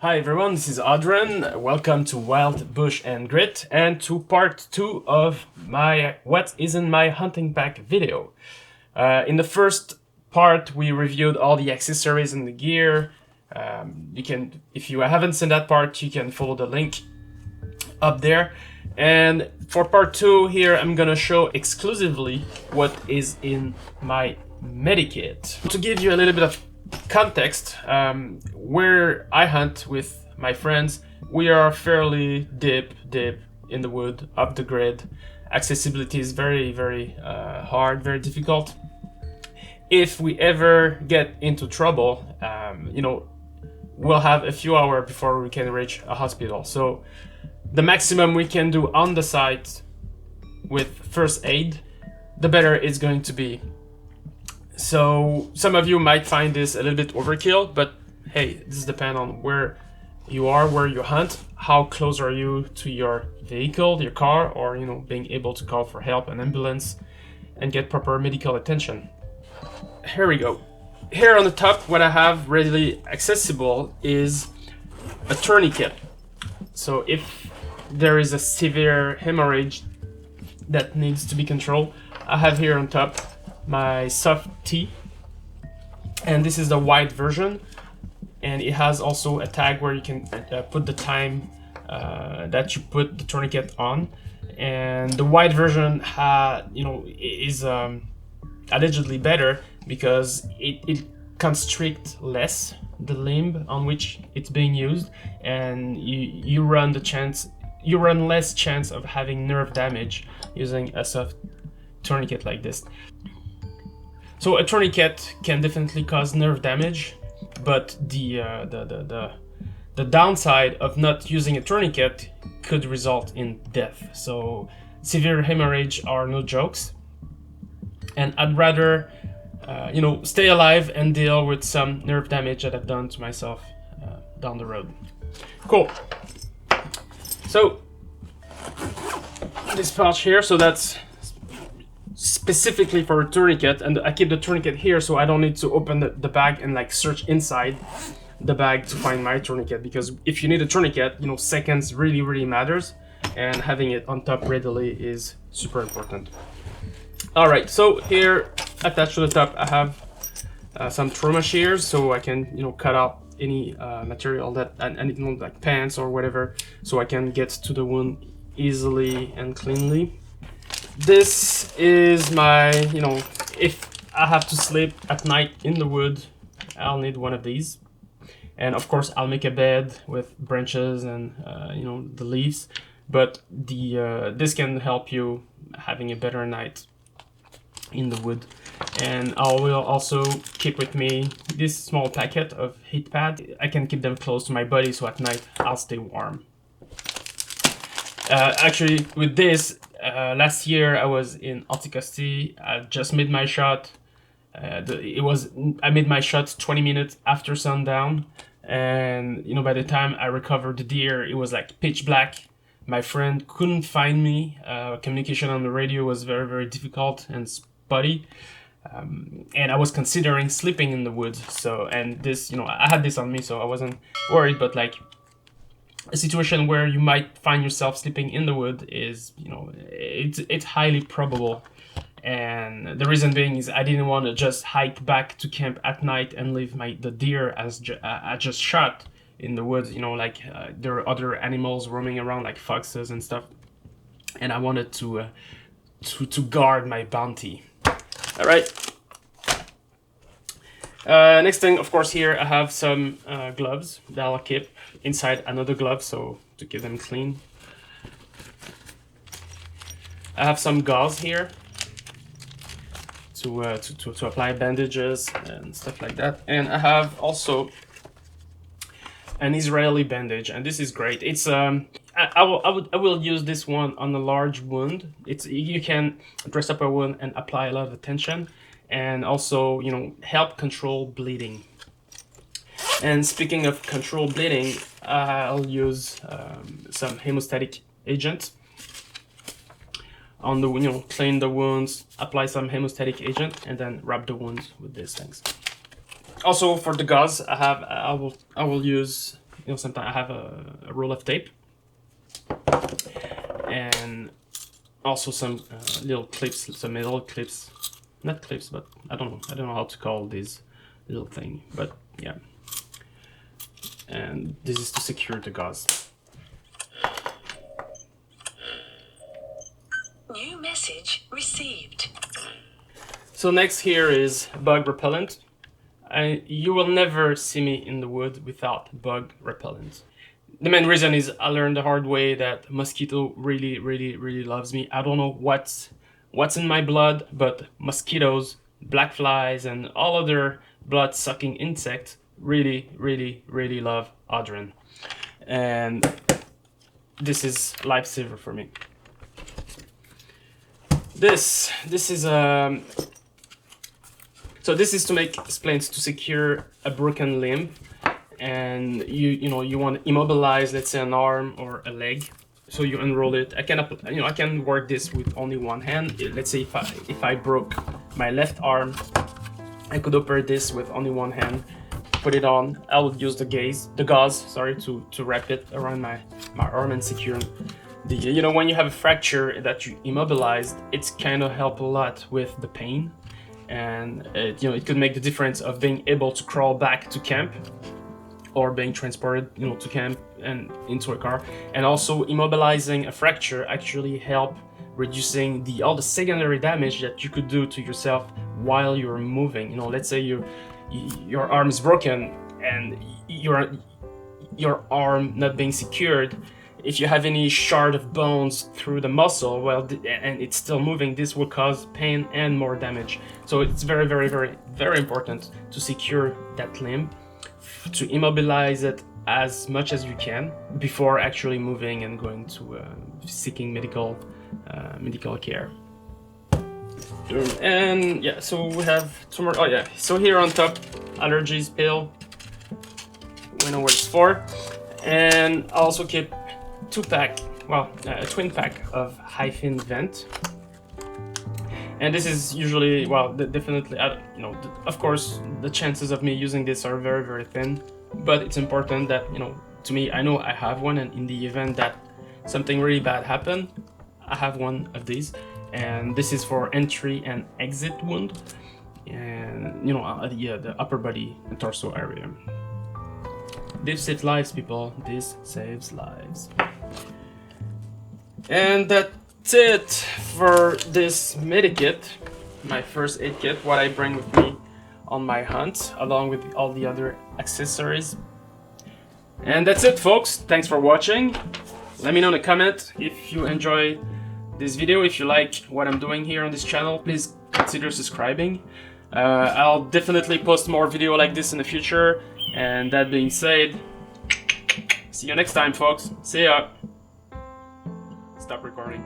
Hi everyone, this is Audran. Welcome to Wild Bush and Grit and to part 2 of my What is in my hunting pack video. In the first part we reviewed all the accessories and the gear. If you haven't seen that part, you can follow the link up there. And for part 2 here, I'm gonna show exclusively what is in my medikit. To give you a little bit of context, where I hunt with my friends, we are fairly deep in the wood, off the grid. Accessibility is very hard, very difficult. If we ever get into trouble, we'll have a few hours before we can reach a hospital. So the maximum we can do on the site with first aid, the better it's going to be. So some of you might find this a little bit overkill, but hey, this depends on where you are, where you hunt, how close are you to your vehicle, your car, or being able to call for help, an ambulance, and get proper medical attention. Here we go. Here on the top, what I have readily accessible is a tourniquet. So if there is a severe hemorrhage that needs to be controlled, I have here on top my soft tea, and this is the white version, and it has also a tag where you can put the time that you put the tourniquet on. And the white version is allegedly better because it constricts less the limb on which it's being used, and you run less chance of having nerve damage using a soft tourniquet like this. So a tourniquet can definitely cause nerve damage, but the downside of not using a tourniquet could result in death. So severe hemorrhage are no jokes, and I'd rather stay alive and deal with some nerve damage that I've done to myself down the road. Cool. So this pouch here, so that's specifically for a tourniquet, and I keep the tourniquet here so I don't need to open the bag and search inside the bag to find my tourniquet, because if you need a tourniquet, seconds really matters, and having it on top readily is super important. Alright, so here attached to the top I have some trauma shears, so I can cut out any material that anything like pants or whatever, so I can get to the wound easily and cleanly. This is my, if I have to sleep at night in the wood, I'll need one of these. And of course I'll make a bed with branches and the leaves, but this can help you having a better night in the wood. And I will also keep with me this small packet of heat pad. I can keep them close to my body so at night I'll stay warm. Actually, with this, last year I was in Anticosti. I just made my shot. I made my shot 20 minutes after sundown, and by the time I recovered the deer, it was like pitch black. My friend couldn't find me. Communication on the radio was very difficult and spotty, and I was considering sleeping in the woods. So, and this, I had this on me, so I wasn't worried. But a situation where you might find yourself sleeping in the wood is, it's highly probable. And the reason being is I didn't want to just hike back to camp at night and leave the deer I just shot in the woods. There are other animals roaming around like foxes and stuff, and I wanted to guard my bounty. All right. Next thing, of course, here I have some gloves that I'll keep inside another glove, so to keep them clean. I have some gauze here to apply bandages and stuff like that, and I have also an Israeli bandage, and this is great. It's I will use this one on a large wound. You can dress up a wound and apply a lot of attention, and also help control bleeding. And speaking of control bleeding, I'll use some hemostatic agent on the clean the wounds, apply some hemostatic agent, and then wrap the wounds with these things. Also for the gauze, I will use you know, sometimes I have a roll of tape, and also some little clips, some metal clips, not clips, but I don't know how to call this little thing, but yeah. And this is to secure the gauze. New message received. So next here is bug repellent. You will never see me in the wood without bug repellent. The main reason is I learned the hard way that mosquito really loves me. I don't know what's in my blood, but mosquitoes, black flies, and all other blood-sucking insects really love Audren. And this is lifesaver for me. This is so this is to make splints to secure a broken limb, and you know you want to immobilize, let's say, an arm or a leg. So you unroll it. I can work this with only one hand. Let's say if I broke my left arm, I could operate this with only one hand. Put it on. I would use the gauze, sorry, to wrap it around my arm and secure. You know, when you have a fracture that you immobilized, it's kind of help a lot with the pain, and it could make the difference of being able to crawl back to camp or being transported, to camp and into a car. And also immobilizing a fracture actually help reducing all the secondary damage that you could do to yourself while you're moving. Let's say your arm is broken and your arm not being secured. If you have any shard of bones through the muscle, and it's still moving, this will cause pain and more damage. So it's very important to secure that limb, to immobilize it as much as you can before actually moving and going to seeking medical care. And yeah, so we have two more. Oh yeah, so here on top, allergies pill. We know what it's for, and I also keep a twin pack of Hyphen Vent. And this is usually, definitely, of course, the chances of me using this are very thin, but it's important that, to me, I know I have one, and in the event that something really bad happened, I have one of these. And this is for entry and exit wound, and, the upper body and torso area. This saves lives, people. This saves lives. And that's it for this medikit, my first aid kit, what I bring with me on my hunt, along with all the other accessories. And that's it, folks. Thanks for watching. Let me know in the comment if you enjoy this video. If you like what I'm doing here on this channel, please consider subscribing. I'll definitely post more video like this in the future. And that being said, see you next time, folks. See ya. Stop recording.